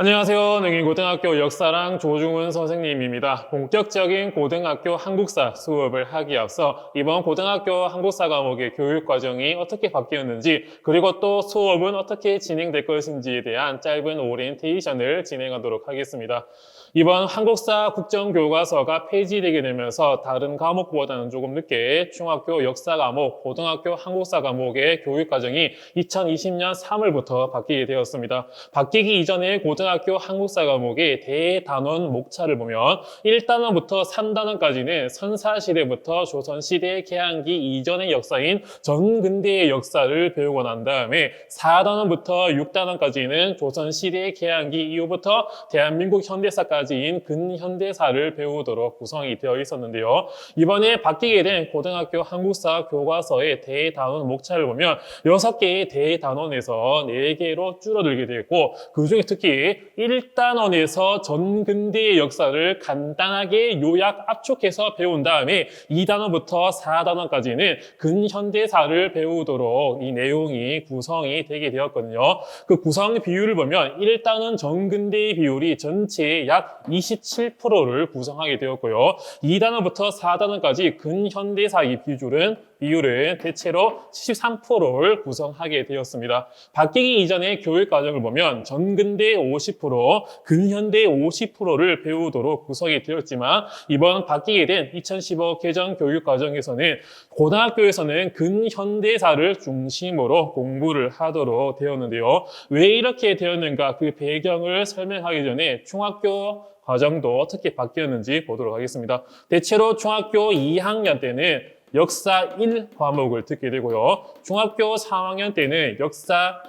안녕하세요. 능인고등학교 역사랑 조중훈 선생님입니다. 본격적인 고등학교 한국사 수업을 하기에 앞서 이번 고등학교 한국사 과목의 교육 과정이 어떻게 바뀌었는지, 그리고 또 수업은 어떻게 진행될 것인지에 대한 짧은 오리엔테이션을 진행하도록 하겠습니다. 이번 한국사 국정교과서가 폐지되게 되면서 다른 과목보다는 조금 늦게 중학교 역사 과목, 고등학교 한국사 과목의 교육 과정이 2020년 3월부터 바뀌게 되었습니다. 바뀌기 이전에 고등학교 한국사 과목의 대단원 목차를 보면 1단원부터 3단원까지는 선사시대부터 조선시대 개항기 이전의 역사인 전근대의 역사를 배우고 난 다음에 4단원부터 6단원까지는 조선시대 개항기 이후부터 대한민국 현대사까지인 근현대사를 배우도록 구성이 되어 있었는데요. 이번에 바뀌게 된 고등학교 한국사 교과서의 대단원 목차를 보면 6개의 대단원에서 4개로 줄어들게 되었고, 그중에 특히 1단원에서 전근대의 역사를 간단하게 요약 압축해서 배운 다음에 2단원부터 4단원까지는 근현대사를 배우도록 이 내용이 구성이 되게 되었거든요. 그 구성 비율을 보면 1단원 전근대의 비율이 전체의 약 27%를 구성하게 되었고요. 2단원부터 4단원까지 근현대사의 비율은 대체로 73%를 구성하게 되었습니다. 바뀌기 이전의 교육 과정을 보면 전근대 50%, 근현대 50%를 배우도록 구성이 되었지만, 이번 바뀌게 된 2015 개정 교육 과정에서는 고등학교에서는 근현대사를 중심으로 공부를 하도록 되었는데요. 왜 이렇게 되었는가, 그 배경을 설명하기 전에 중학교 과정도 어떻게 바뀌었는지 보도록 하겠습니다. 대체로 중학교 2학년 때는 역사 1 과목을 듣게 되고요. 중학교 3학년 때는 역사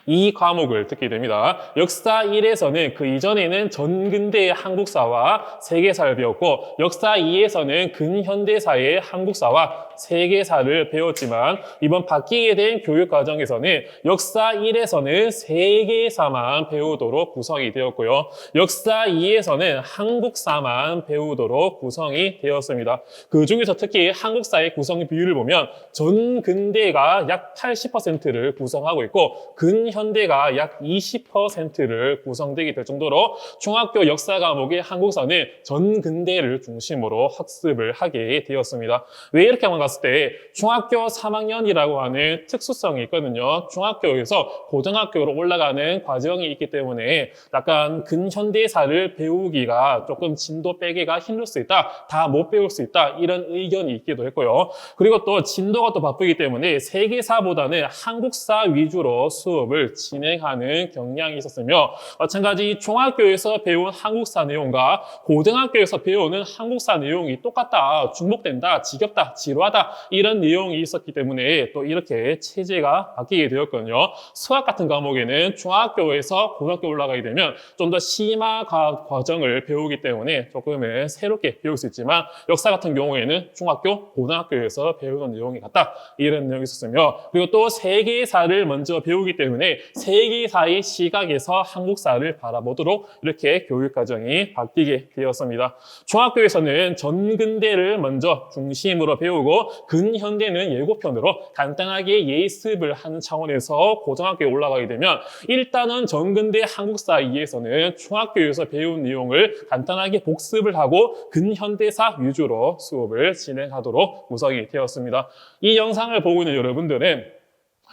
2 과목을 듣게 됩니다. 역사 1에서는 그 이전에는 전근대의 한국사와 세계사를 배웠고, 역사 2에서는 근현대사의 한국사와 세계사를 배웠지만, 이번 바뀌게 된 교육 과정에서는 역사 1에서는 세계사만 배우도록 구성이 되었고요. 역사 2에서는 한국사만 배우도록 구성이 되었습니다. 그 중에서 특히 한국사의 구성 비율을 보면 전근대가 약 80%를 구성하고 있고, 근현대가 약 20%를 구성되게 될 정도로 중학교 역사 과목의 한국사는 전근대를 중심으로 학습을 하게 되었습니다. 왜 이렇게 한번 갔을 때 중학교 3학년이라고 하는 특수성이 있거든요. 중학교에서 고등학교로 올라가는 과정이 있기 때문에 약간 근현대사를 배우기가 조금 진도 빼기가 힘들 수 있다, 다 못 배울 수 있다, 이런 의견이 있기도 했고요. 그리고 또 진도가 또 바쁘기 때문에 세계사보다는 한국사 위주로 수업을 진행하는 경향이 있었으며, 마찬가지 중학교에서 배운 한국사 내용과 고등학교에서 배우는 한국사 내용이 똑같다, 중복된다, 지겹다, 지루하다, 이런 내용이 있었기 때문에 또 이렇게 체제가 바뀌게 되었거든요. 수학 같은 과목에는 중학교에서 고등학교 올라가게 되면 좀 더 심화 과정을 배우기 때문에 조금은 새롭게 배울 수 있지만, 역사 같은 경우에는 중학교, 고등학교에서 배우는 내용이 같다, 이런 내용이 있었으며, 그리고 또 세계사를 먼저 배우기 때문에 세계사의 시각에서 한국사를 바라보도록 이렇게 교육 과정이 바뀌게 되었습니다. 중학교에서는 전근대를 먼저 중심으로 배우고, 근현대는 예고편으로 간단하게 예습을 하는 차원에서 고등학교에 올라가게 되면, 일단은 전근대 한국사 2에서는 중학교에서 배운 내용을 간단하게 복습을 하고 근현대사 위주로 수업을 진행하도록 구성이 되었습니다. 이 영상을 보고 있는 여러분들은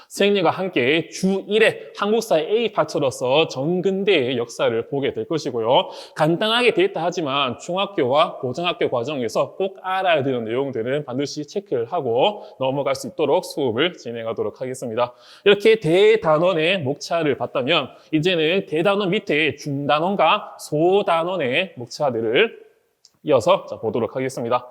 선생님과 함께 주1회 한국사 A파트로서 전근대의 역사를 보게 될 것이고요. 간단하게 되어 있다 하지만 중학교와 고등학교 과정에서 꼭 알아야 되는 내용들은 반드시 체크를 하고 넘어갈 수 있도록 수업을 진행하도록 하겠습니다. 이렇게 대단원의 목차를 봤다면, 이제는 대단원 밑에 중단원과 소단원의 목차들을 이어서 보도록 하겠습니다.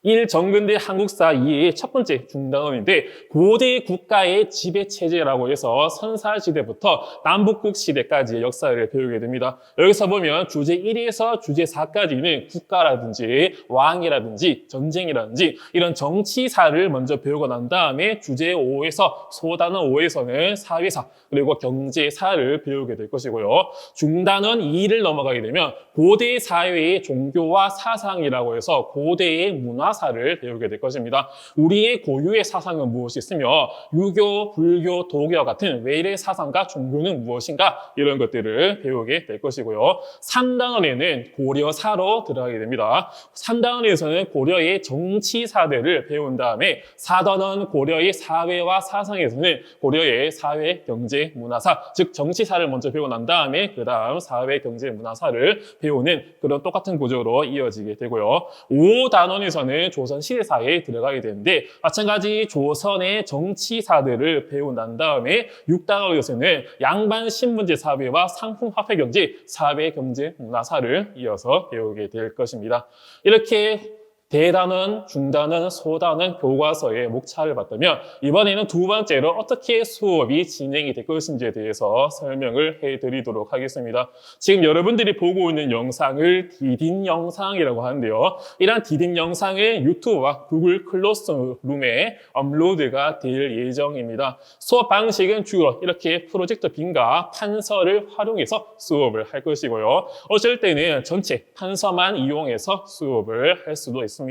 1. 전근대 한국사 2의 첫 번째 중단원인데, 고대 국가의 지배체제라고 해서 선사시대부터 남북국 시대까지의 역사를 배우게 됩니다. 여기서 보면 주제 1에서 주제 4까지는 국가라든지 왕이라든지 전쟁이라든지 이런 정치사를 먼저 배우고 난 다음에 주제 5에서 소단원 5에서는 사회사 그리고 경제사를 배우게 될 것이고요. 중단원 2를 넘어가게 되면 고대 사회의 종교와 사상이라고 해서 고대의 문화 문화사를 배우게 될 것입니다. 우리의 고유의 사상은 무엇이 있으며 유교, 불교, 도교 같은 외래 사상과 종교는 무엇인가 이런 것들을 배우게 될 것이고요. 3단원에는 고려사로 들어가게 됩니다. 3단원에서는 고려의 정치사들을 배운 다음에 4단원 고려의 사회와 사상에서는 고려의 사회, 경제, 문화사, 즉 정치사를 먼저 배우고 난 다음에 그 다음 사회, 경제, 문화사를 배우는 그런 똑같은 구조로 이어지게 되고요. 5단원에서는 조선시대사에 들어가게 되는데 마찬가지 조선의 정치사들을 배우고 난 다음에 6단원에서는 양반 신분제 사회와 상품 화폐 경제, 사회, 경제, 문화사를 이어서 배우게 될 것입니다. 이렇게 대단원, 중단원, 소단원, 교과서의 목차를 봤다면 이번에는 두 번째로 어떻게 수업이 진행이 될 것인지에 대해서 설명을 해드리도록 하겠습니다. 지금 여러분들이 보고 있는 영상을 디딤 영상이라고 하는데요. 이러한 디딤 영상은 유튜브와 구글 클래스룸에 업로드가 될 예정입니다. 수업 방식은 주로 이렇게 프로젝터 빈과 판서를 활용해서 수업을 할 것이고요. 어쩔 때는 전체 판서만 이용해서 수업을 할 수도 있습니다.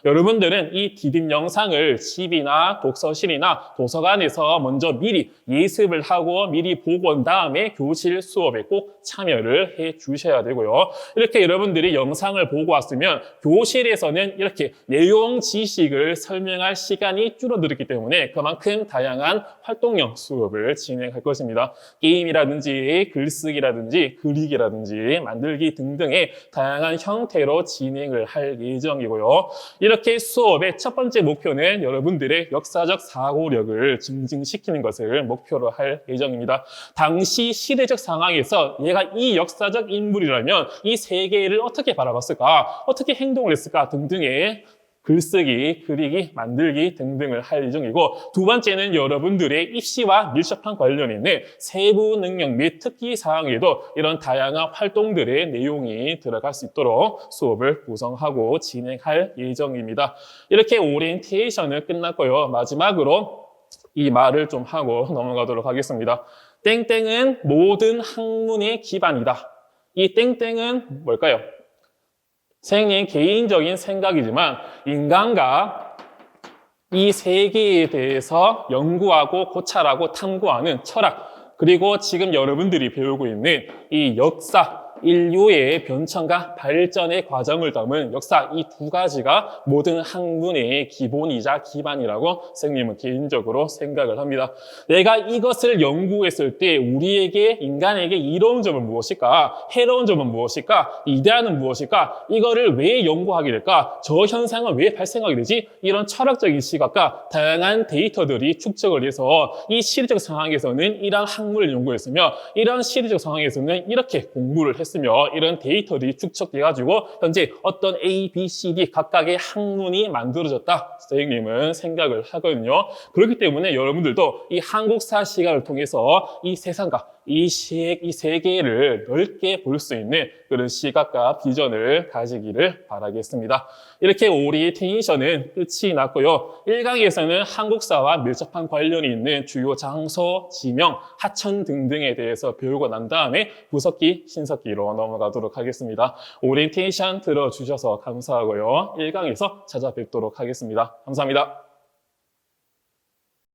여러분들은 이 디딤 영상을 집이나 독서실이나 도서관에서 먼저 미리 예습을 하고 미리 보고 온 다음에 교실 수업에 꼭 참여를 해 주셔야 되고요. 이렇게 여러분들이 영상을 보고 왔으면 교실에서는 이렇게 내용 지식을 설명할 시간이 줄어들었기 때문에 그만큼 다양한 활동형 수업을 진행할 것입니다. 게임이라든지 글쓰기라든지 그리기라든지 만들기 등등의 다양한 형태로 진행을 할 예정이고요. 이렇게 수업의 첫 번째 목표는 여러분들의 역사적 사고력을 증진시키는 것을 목표로 할 예정입니다. 당시 시대적 상황에서 얘가 이 역사적 인물이라면 이 세계를 어떻게 바라봤을까, 어떻게 행동을 했을까 등등의 글쓰기, 그리기, 만들기 등등을 할 예정이고 두 번째는 여러분들의 입시와 밀접한 관련이 있는 세부 능력 및 특기 사항에도 이런 다양한 활동들의 내용이 들어갈 수 있도록 수업을 구성하고 진행할 예정입니다. 이렇게 오리엔테이션은 끝났고요. 마지막으로 이 말을 좀 하고 넘어가도록 하겠습니다. 땡땡은 모든 학문의 기반이다. 이 땡땡은 뭘까요? 선생님 개인적인 생각이지만 인간과 이 세계에 대해서 연구하고 고찰하고 탐구하는 철학, 그리고 지금 여러분들이 배우고 있는 이 역사, 인류의 변천과 발전의 과정을 담은 역사, 이 두 가지가 모든 학문의 기본이자 기반이라고 선생님은 개인적으로 생각을 합니다. 내가 이것을 연구했을 때 우리에게, 인간에게 이로운 점은 무엇일까? 해로운 점은 무엇일까? 이데아는 무엇일까? 이거를 왜 연구하게 될까? 저 현상은 왜 발생하게 되지? 이런 철학적인 시각과 다양한 데이터들이 축적을 해서 이 시대적 상황에서는 이러한 학문을 연구했으며 이러한 시대적 상황에서는 이렇게 공부를 했으며 이런 데이터들이 축적돼가지고 현재 어떤 A, B, C, D 각각의 학문이 만들어졌다 선생님은 생각을 하거든요. 그렇기 때문에 여러분들도 이 한국사 시간을 통해서 이 세상과 이 세계를 넓게 볼 수 있는 그런 시각과 비전을 가지기를 바라겠습니다. 이렇게 오리엔테이션은 끝이 났고요. 1강에서는 한국사와 밀접한 관련이 있는 주요 장소, 지명, 하천 등등에 대해서 배우고 난 다음에 부석기, 신석기로 넘어가도록 하겠습니다. 오리엔테이션 들어주셔서 감사하고요. 1강에서 찾아뵙도록 하겠습니다. 감사합니다.